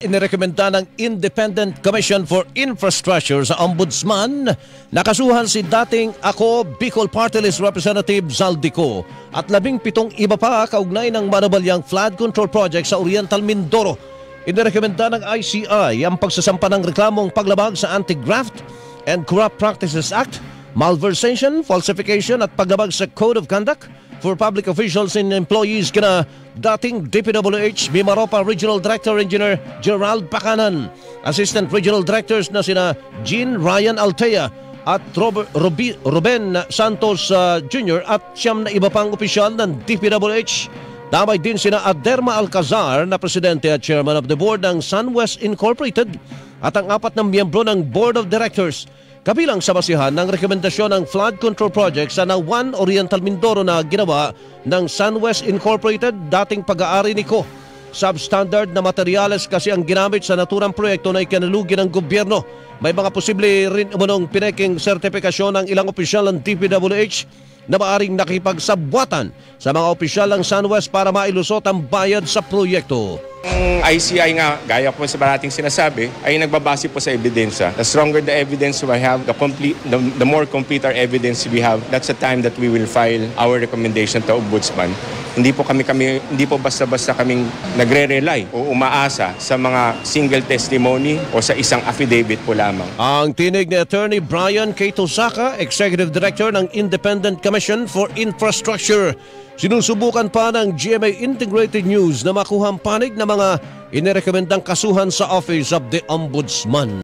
Inirekomenda ng Independent Commission for Infrastructure sa Ombudsman nakasuhan si dating Bicol Party List Representative Zaldico at 17 iba pa kaugnay ng manabalyang flood control project sa Oriental Mindoro. Inirekomenda ng ICI ang pagsasampa ng reklamong paglabag sa Anti-Graft and Corrupt Practices Act, malversation, falsification at paglabag sa Code of Conduct for public officials and employees kina dating DPWH Mimaropa Regional Director Engineer Gerald Pacanan, Assistant Regional Directors na sina Jean Ryan Altea at Ruben Santos Jr. at siyam na iba pang opisyal ng DPWH. Damay din sina Aderma Alcazar na Presidente at Chairman of the Board ng SunWest Incorporated at ang 4 na miyembro ng Board of Directors. Kabilang sa basihan ng rekomendasyon ng flood control project sa Nawan Oriental Mindoro na ginawa ng SunWest Incorporated, dating pag-aari ni Ko. Substandard na materyales kasi ang ginamit sa naturang proyekto na ikinalugi ng gobyerno. May mga posible rin umunong pineking sertifikasyon ng ilang opisyal ng DPWH na maaring nakipagsabwatan sa mga opisyal ng SunWest para mailusot ang bayad sa proyekto. Ang ICI nga, gaya po sa parating sinasabi, ay nagbabase po sa ebidensya. The stronger the evidence we have, the more complete our evidence we have, that's the time that we will file our recommendation to Ombudsman. Hindi po basta-basta kaming nagre-rely o umaasa sa mga single testimony o sa isang affidavit po lamang. Ang tinig ni Attorney Brian K. Tosaka, Executive Director ng Independent Commission for Infrastructure. Sinusubukan pa ng GMA Integrated News na makuha ang panig ng mga inirekomendang kasuhan sa Office of the Ombudsman.